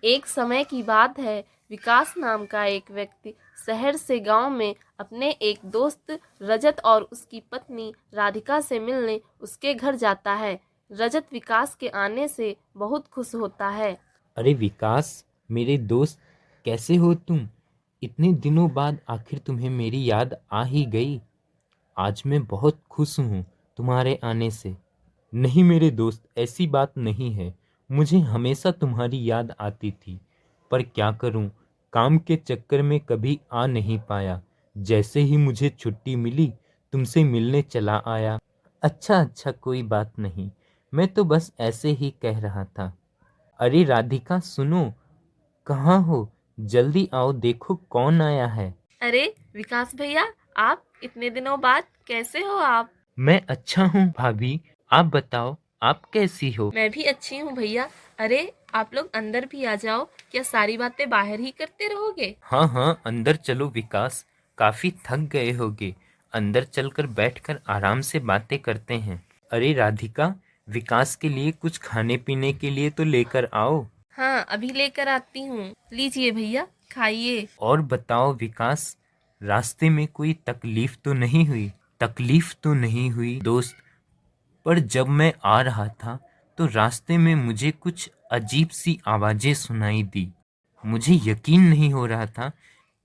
एक समय की बात है, विकास नाम का एक व्यक्ति शहर से गांव में अपने एक दोस्त रजत और उसकी पत्नी राधिका से मिलने उसके घर जाता है। रजत विकास के आने से बहुत खुश होता है। अरे विकास, मेरे दोस्त, कैसे हो तुम? इतने दिनों बाद आखिर तुम्हें मेरी याद आ ही गई। आज मैं बहुत खुश हूँ तुम्हारे आने से। नहीं मेरे दोस्त, ऐसी बात नहीं है। मुझे हमेशा तुम्हारी याद आती थी, पर क्या करूँ, काम के चक्कर में कभी आ नहीं पाया। जैसे ही मुझे छुट्टी मिली, तुमसे मिलने चला आया। अच्छा अच्छा, कोई बात नहीं। मैं तो बस ऐसे ही कह रहा था। अरे राधिका सुनो, कहाँ हो? जल्दी आओ, देखो कौन आया है। अरे विकास भैया, आप इतने दिनों बाद कैसे हो आप? मैं अच्छा हूँ भाभी, आप बताओ, आप कैसी हो? मैं भी अच्छी हूँ भैया। अरे आप लोग अंदर भी आ जाओ, क्या सारी बातें बाहर ही करते रहोगे? हाँ हाँ, अंदर चलो विकास, काफी थक गए होगे। अंदर चलकर बैठकर आराम से बातें करते हैं। अरे राधिका, विकास के लिए कुछ खाने पीने के लिए तो लेकर आओ। हाँ अभी लेकर आती हूँ, लीजिए भैया खाइए। और बताओ विकास, रास्ते में कोई तकलीफ तो नहीं हुई? तकलीफ तो नहीं हुई दोस्त, पर जब मैं आ रहा था तो रास्ते में मुझे कुछ अजीब सी आवाजें सुनाई दी। मुझे यकीन नहीं हो रहा था,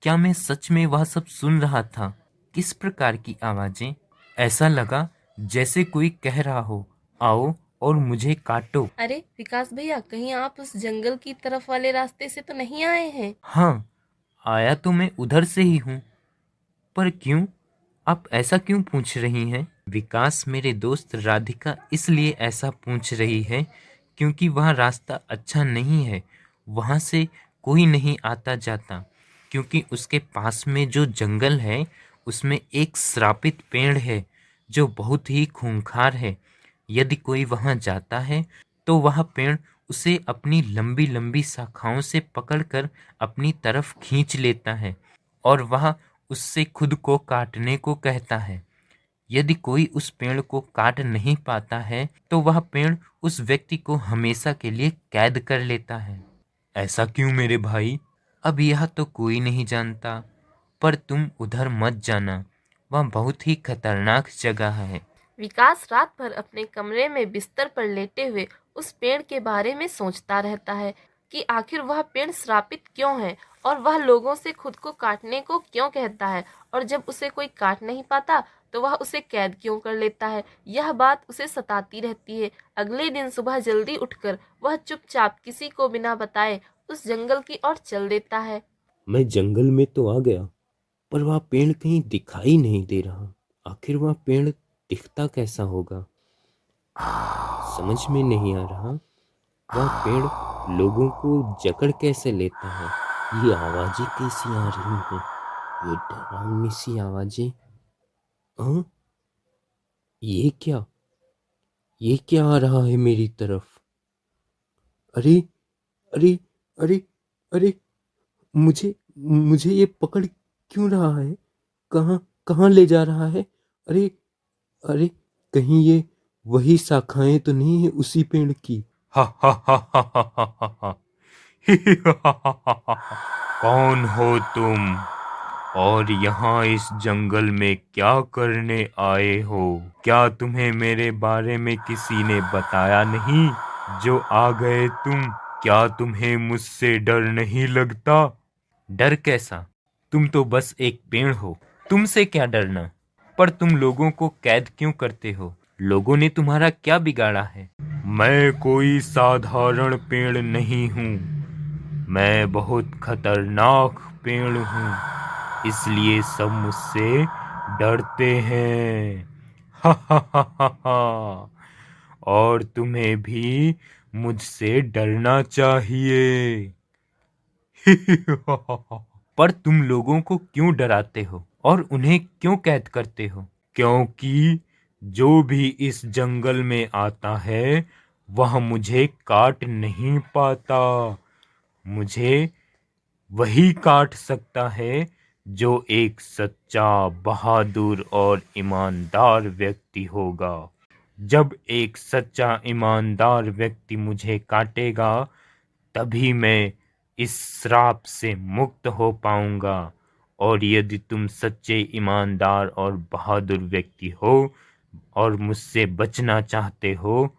क्या मैं सच में वह सब सुन रहा था? किस प्रकार की आवाजें? ऐसा लगा जैसे कोई कह रहा हो, आओ और मुझे काटो। अरे विकास भैया, कहीं आप उस जंगल की तरफ वाले रास्ते से तो नहीं आए हैं? हाँ, आया तो मैं उधर से ही हूँ, पर क्यों? आप ऐसा क्यों पूछ रही हैं? विकास, मेरे दोस्त, राधिका इसलिए ऐसा पूछ रही है क्योंकि वह रास्ता अच्छा नहीं है। वहाँ से कोई नहीं आता जाता, क्योंकि उसके पास में जो जंगल है उसमें एक श्रापित पेड़ है जो बहुत ही खूंखार है। यदि कोई वहाँ जाता है तो वह पेड़ उसे अपनी लंबी लंबी शाखाओं से पकड़कर अपनी तरफ खींच लेता है और वह उससे खुद को काटने को कहता है। यदि कोई उस पेड़ को काट नहीं पाता है तो वह पेड़ उस व्यक्ति को हमेशा के लिए कैद कर लेता है। ऐसा क्यों मेरे भाई? अब यह तो कोई नहीं जानता, पर तुम उधर मत जाना, वह बहुत ही खतरनाक जगह है। विकास रात भर अपने कमरे में बिस्तर पर लेटे हुए उस पेड़ के बारे में सोचता रहता है कि आखिर वह पेड़ श्रापित क्यों है और वह लोगों से खुद को काटने को क्यों कहता है, और जब उसे कोई काट नहीं पाता तो वह उसे कैद क्यों कर लेता है। यह बात उसे सताती रहती है। अगले दिन सुबह जल्दी उठकर वह चुपचाप किसी को बिना बताए उस जंगल की ओर चल देता है। मैं जंगल में तो आ गया, पर वह पेड़ कहीं दिखाई नहीं दे रहा। आखिर वह पेड़ दिखता कैसा होगा, समझ में नहीं आ रहा। वह पेड़ लोगों को जकड़ कैसे लेता है? ये आवाजें कैसी आ रही हैं? ये डरावनी सी आवाजें। हाँ, ये क्या? ये क्या आ रहा है मेरी तरफ? अरे अरे अरे अरे, मुझे मुझे ये पकड़ क्यों रहा है? कहाँ कहाँ ले जा रहा है? अरे अरे, कहीं ये वही शाखाएं तो नहीं है उसी पेड़ की? हा हा हा हा हा हा हा हा। कौन हो तुम, और यहाँ इस जंगल में क्या करने आए हो? क्या तुम्हें मेरे बारे में किसी ने बताया नहीं जो आ गए तुम? क्या तुम्हें मुझसे डर नहीं लगता? डर कैसा? तुम तो बस एक पेड़ हो, तुमसे क्या डरना? पर तुम लोगों को कैद क्यों करते हो? लोगों ने तुम्हारा क्या बिगाड़ा है? मैं कोई साधारण पेड़ नहीं हूँ, मैं बहुत खतरनाक पेड़ हूँ, इसलिए सब मुझसे डरते हैं। हा हा हा हा हा। और तुम्हें भी मुझसे डरना चाहिए। पर तुम लोगों को क्यों डराते हो और उन्हें क्यों कैद करते हो? क्योंकि जो भी इस जंगल में आता है वह मुझे काट नहीं पाता। मुझे वही काट सकता है जो एक सच्चा, बहादुर और ईमानदार व्यक्ति होगा। जब एक सच्चा ईमानदार व्यक्ति मुझे काटेगा, तभी मैं इस श्राप से मुक्त हो पाऊंगा। और यदि तुम सच्चे, ईमानदार और बहादुर व्यक्ति हो और मुझसे बचना चाहते हो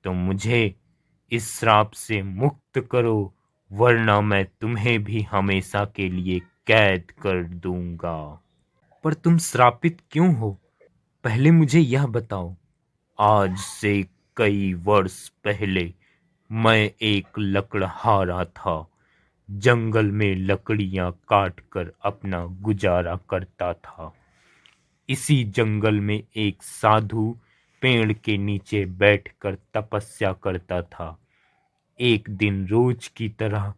तो मुझे इस श्राप से मुक्त करो, वरना मैं तुम्हें भी हमेशा के लिए कैद कर दूंगा। पर तुम श्रापित क्यों हो? पहले मुझे यह बताओ। आज से कई वर्ष पहले मैं एक लकड़हारा था। जंगल में लकड़ियां काटकर अपना गुजारा करता था। इसी जंगल में एक साधु पेड़ के नीचे बैठकर तपस्या करता था। एक दिन रोज की तरह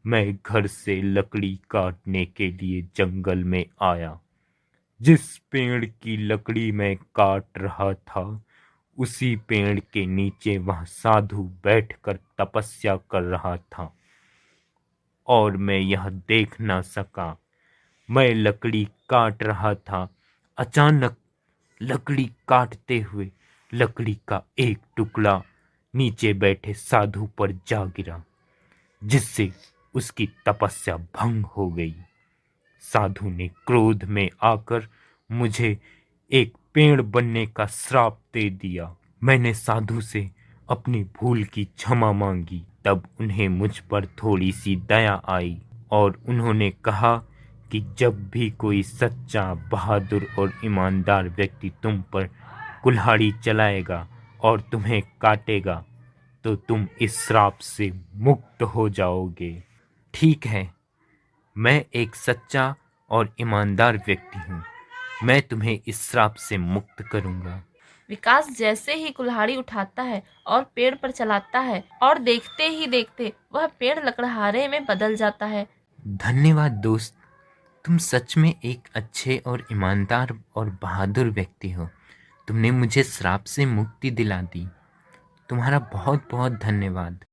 मैं घर से लकड़ी काटने के लिए जंगल में आया। जिस पेड़ की लकड़ी मैं काट रहा था, उसी पेड़ के नीचे वह साधु बैठकर तपस्या कर रहा था और मैं यह देख ना सका। मैं लकड़ी काट रहा था। अचानक लकड़ी काटते हुए लकड़ी का एक टुकड़ा नीचे बैठे साधु पर जा गिरा, जिससे उसकी तपस्या भंग हो गई। साधु ने क्रोध में आकर मुझे एक पेड़ बनने का श्राप दे दिया। मैंने साधु से अपनी भूल की क्षमा मांगी। तब उन्हें मुझ पर थोड़ी सी दया आई और उन्होंने कहा कि जब भी कोई सच्चा, बहादुर और ईमानदार व्यक्ति तुम पर कुल्हाड़ी चलाएगा और तुम्हें काटेगा तो तुम इस श्राप से मुक्त हो जाओगे। ठीक है, मैं एक सच्चा और ईमानदार व्यक्ति हूँ। मैं तुम्हें इस श्राप से मुक्त करूँगा। विकास जैसे ही कुल्हाड़ी उठाता है और पेड़ पर चलाता है और देखते ही देखते वह पेड़ लकड़हारे में बदल जाता है। धन्यवाद दोस्त, तुम सच में एक अच्छे और ईमानदार और बहादुर व्यक्ति हो। तुमने मुझे श्राप से मुक्ति दिला दी। तुम्हारा बहुत बहुत धन्यवाद।